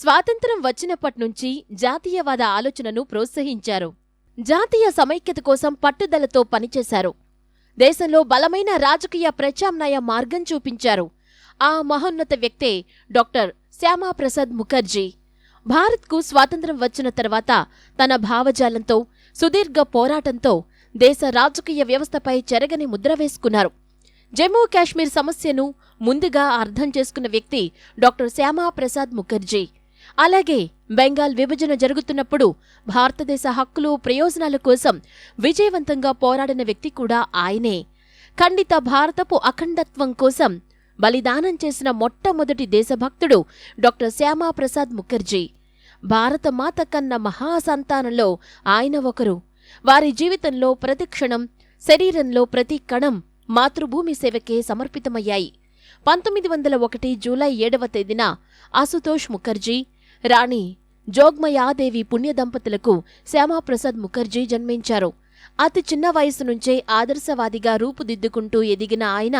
స్వాతంత్ర్యం వచ్చినప్పట్నుంచి జాతీయవాద ఆలోచనను ప్రోత్సహించారు. జాతీయ సమైక్యత కోసం పట్టుదలతో పనిచేశారు. దేశంలో బలమైన రాజకీయ ప్రత్యామ్నాయ మార్గం చూపించారు. ఆ మహోన్నత వ్యక్తే డాక్టర్ శ్యామాప్రసాద్ ముఖర్జీ. భారత్కు స్వాతంత్ర్యం వచ్చిన తర్వాత తన భావజాలంతో, సుదీర్ఘ పోరాటంతో దేశ రాజకీయ వ్యవస్థపై చెరగని ముద్ర వేసుకున్నారు. జమ్మూ కాశ్మీర్ సమస్యను ముందుగా అర్థం చేసుకున్న వ్యక్తి డాక్టర్ శ్యామాప్రసాద్ ముఖర్జీ. అలాగే బెంగాల్ విభజన జరుగుతున్నప్పుడు భారతదేశ హక్కులు, ప్రయోజనాల కోసం విజయవంతంగా పోరాడిన వ్యక్తి కూడా ఆయనే. ఖండిత భారతపు అఖండత్వం కోసం బలిదానం చేసిన మొట్టమొదటి దేశభక్తుడు డాక్టర్ శ్యామాప్రసాద్ ముఖర్జీ. భారతమాత కన్న మహాసంతానంలో ఆయన ఒకరు. వారి జీవితంలో ప్రతి క్షణం, శరీరంలో ప్రతి కణం మాతృభూమి సేవకే సమర్పితమయ్యాయి. 1901 జూలై 7వ తేదీన అశుతోష్ ముఖర్జీ, రాణి జోగ్మయాదేవి పుణ్యదంపతులకు శ్యామాప్రసాద్ ముఖర్జీ జన్మించారు. అతి చిన్న వయసు నుంచే ఆదర్శవాదిగా రూపుదిద్దుకుంటూ ఎదిగిన ఆయన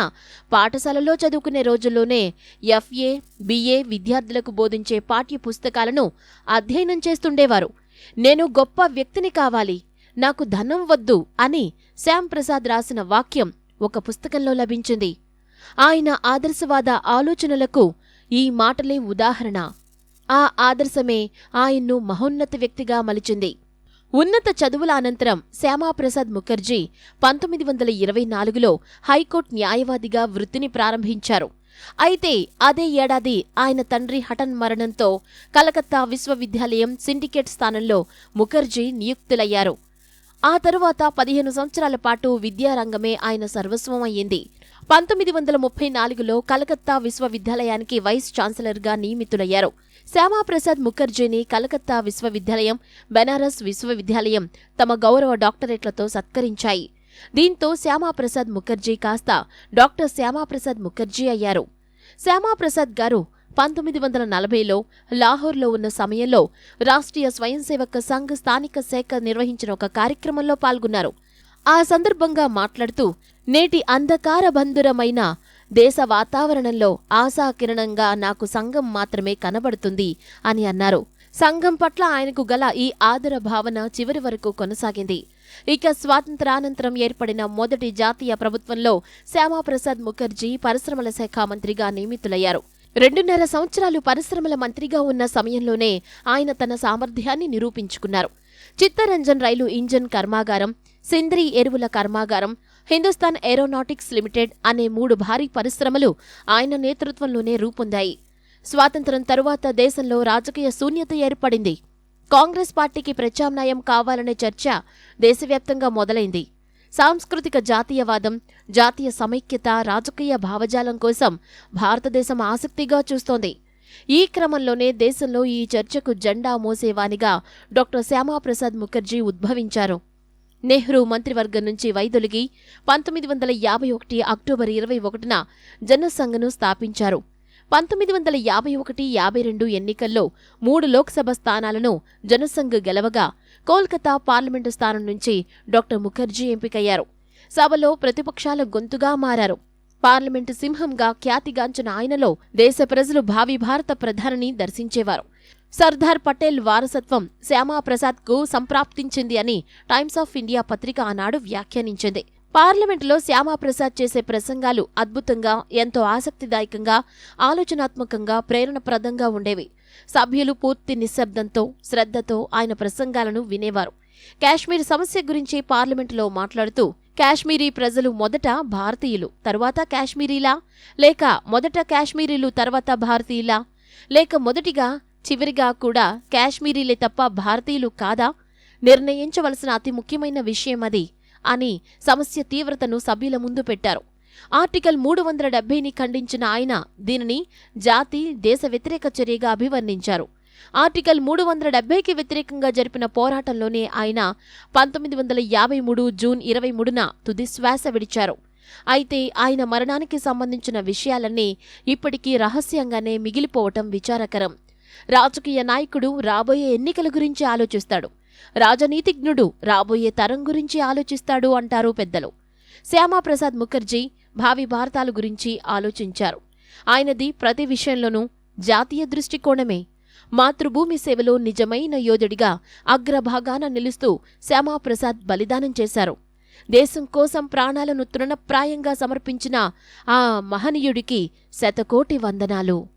పాఠశాలలో చదువుకునే రోజుల్లోనే FA, BA విద్యార్థులకు బోధించే పాఠ్య పుస్తకాలను అధ్యయనం చేస్తుండేవారు. నేను గొప్ప వ్యక్తిని కావాలి, నాకు ధనం వద్దు అని శ్యాంప్రసాద్ రాసిన వాక్యం ఒక పుస్తకంలో లభించింది. ఆయన ఆదర్శవాద ఆలోచనలకు ఈ మాటలే ఉదాహరణ. ఆ ఆదర్శమే ఆయన్ను మహోన్నత వ్యక్తిగా మలిచింది. ఉన్నత చదువుల అనంతరం శ్యామాప్రసాద్ ముఖర్జీ 1924లో హైకోర్టు న్యాయవాదిగా వృత్తిని ప్రారంభించారు. అయితే అదే ఏడాది ఆయన తండ్రి హఠన్ మరణంతో కలకత్తా విశ్వవిద్యాలయం సిండికేట్ స్థానంలో ముఖర్జీ నియుక్తులయ్యారు. ఆ తరువాత 15 సంవత్సరాల పాటు విద్యారంగమే ఆయన సర్వస్వం అయ్యింది. 1934లో కలకత్తా విశ్వవిద్యాలయానికి వైస్ ఛాన్సలర్గా నియమితులయ్యారు. శ్యామాప్రసాద్ ముఖర్జీని కలకత్తా విశ్వవిద్యాలయం, బెనారస్ విశ్వవిద్యాలయం తమ గౌరవ డాక్టరేట్లతో సత్కరించాయి. దీంతో శ్యామాప్రసాద్ ముఖర్జీ కాస్త డాక్టర్ శ్యామాప్రసాద్ ముఖర్జీ అయ్యారు. శ్యామాప్రసాద్ గారు 1940లో లాహోర్లో ఉన్న సమయంలో రాష్ట్రీయ స్వయంసేవక సంఘ్ స్థానిక శాఖ నిర్వహించిన ఒక కార్యక్రమంలో పాల్గొన్నారు. ఆ సందర్భంగా మాట్లాడుతూ, నేటి అంధకారబంధురమైన దేశ వాతావరణంలో ఆశాకిరణంగా నాకు సంఘం మాత్రమే కనబడుతుంది అని అన్నారు. సంఘం పట్ల ఆయనకు గల ఈ ఆదర భావన చివరి వరకు కొనసాగింది. ఇక స్వాతంత్రానంతరం ఏర్పడిన మొదటి జాతీయ ప్రభుత్వంలో శ్యామాప్రసాద్ ముఖర్జీ పరిశ్రమల శాఖ మంత్రిగా నియమితులయ్యారు. 2.5 సంవత్సరాలు పరిశ్రమల మంత్రిగా ఉన్న సమయంలోనే ఆయన తన సామర్థ్యాన్ని నిరూపించుకున్నారు. చిత్తరంజన్ రైలు ఇంజన్ కర్మాగారం, సింద్రీ ఎరువుల కర్మాగారం, హిందుస్థాన్ ఏరోనాటిక్స్ లిమిటెడ్ అనే 3 భారీ పరిశ్రమలు ఆయన నేతృత్వంలోనే రూపొందాయి. స్వాతంత్ర్యం తరువాత దేశంలో రాజకీయ శూన్యత ఏర్పడింది. కాంగ్రెస్ పార్టీకి ప్రత్యామ్నాయం కావాలనే చర్చ దేశవ్యాప్తంగా మొదలైంది. సాంస్కృతిక జాతీయవాదం, జాతీయ సమైక్యత, రాజకీయ భావజాలం కోసం భారతదేశం ఆసక్తిగా చూస్తోంది. ఈ క్రమంలోనే దేశంలో ఈ చర్చకు జెండా మోసేవానిగా డాక్టర్ శ్యామాప్రసాద్ ముఖర్జీ ఉద్భవించారు. నెహ్రూ మంత్రివర్గం నుంచి వైదొలిగి 1951 అక్టోబర్ 21న జనసంఘ్ను స్థాపించారు. 1951-52 ఎన్నికల్లో 3 లోక్సభ స్థానాలను జనసంఘ్ గెలవగా కోల్కతా పార్లమెంటు స్థానం నుంచి డాక్టర్ ముఖర్జీ ఎంపికయ్యారు. సభలో ప్రతిపక్షాల గొంతుగా మారారు. పార్లమెంటు సింహంగా ఖ్యాతిగాంచిన ఆయనలో దేశ ప్రజలు భావి భారత ప్రధానిని దర్శించేవారు. సర్దార్ పటేల్ వారసత్వం శ్యామాప్రసాద్కు సంప్రాప్తించింది అని టైమ్స్ ఆఫ్ ఇండియా పత్రిక ఆనాడు వ్యాఖ్యానించింది. పార్లమెంటులో శ్యామాప్రసాద్ చేసే ప్రసంగాలు అద్భుతంగా, ఎంతో ఆసక్తిదాయకంగా, ఆలోచనాత్మకంగా, ప్రేరణప్రదంగా ఉండేవి. సభ్యులు పూర్తి నిశ్శబ్దంతో, శ్రద్ధతో ఆయన ప్రసంగాలను వినేవారు. కాశ్మీర్ సమస్య గురించి పార్లమెంటులో మాట్లాడుతూ, కాశ్మీరీ ప్రజలు మొదట భారతీయులు, తరువాత కాశ్మీరీలా, లేక మొదట కాశ్మీరీలు తర్వాత భారతీయులా, లేక మొదటిగా చివరిగా కూడా కాశ్మీరీలే తప్ప భారతీయులు కాదా, నిర్ణయించవలసిన అతి ముఖ్యమైన విషయం అది అని సమస్య తీవ్రతను సభ్యుల ముందు పెట్టారు. ఆర్టికల్ 370ని ఖండించిన ఆయన దీనిని జాతి, దేశ వ్యతిరేక చర్యగా అభివర్ణించారు. ఆర్టికల్ 370కి వ్యతిరేకంగా జరిపిన పోరాటంలోనే ఆయన 1953 జూన్ 23న తుది శ్వాస విడిచారు. అయితే ఆయన మరణానికి సంబంధించిన విషయాలన్నీ ఇప్పటికీ రహస్యంగానే మిగిలిపోవటం విచారకరం. రాజకీయ నాయకుడు రాబోయే ఎన్నికల గురించి ఆలోచిస్తాడు, రాజనీతిజ్ఞుడు రాబోయే తరం గురించి ఆలోచిస్తాడు అంటారు పెద్దలు. శ్యామాప్రసాద్ ముఖర్జీ భావి భారతాల గురించి ఆలోచించారు. ఆయనది ప్రతి విషయంలోనూ జాతీయ దృష్టికోణమే. మాతృభూమి సేవలో నిజమైన యోధుడిగా అగ్రభాగాన నిలుస్తూ శ్యామాప్రసాద్ బలిదానం చేశారు. దేశం కోసం ప్రాణాలను తృణప్రాయంగా సమర్పించిన ఆ మహనీయుడికి శతకోటి వందనాలు.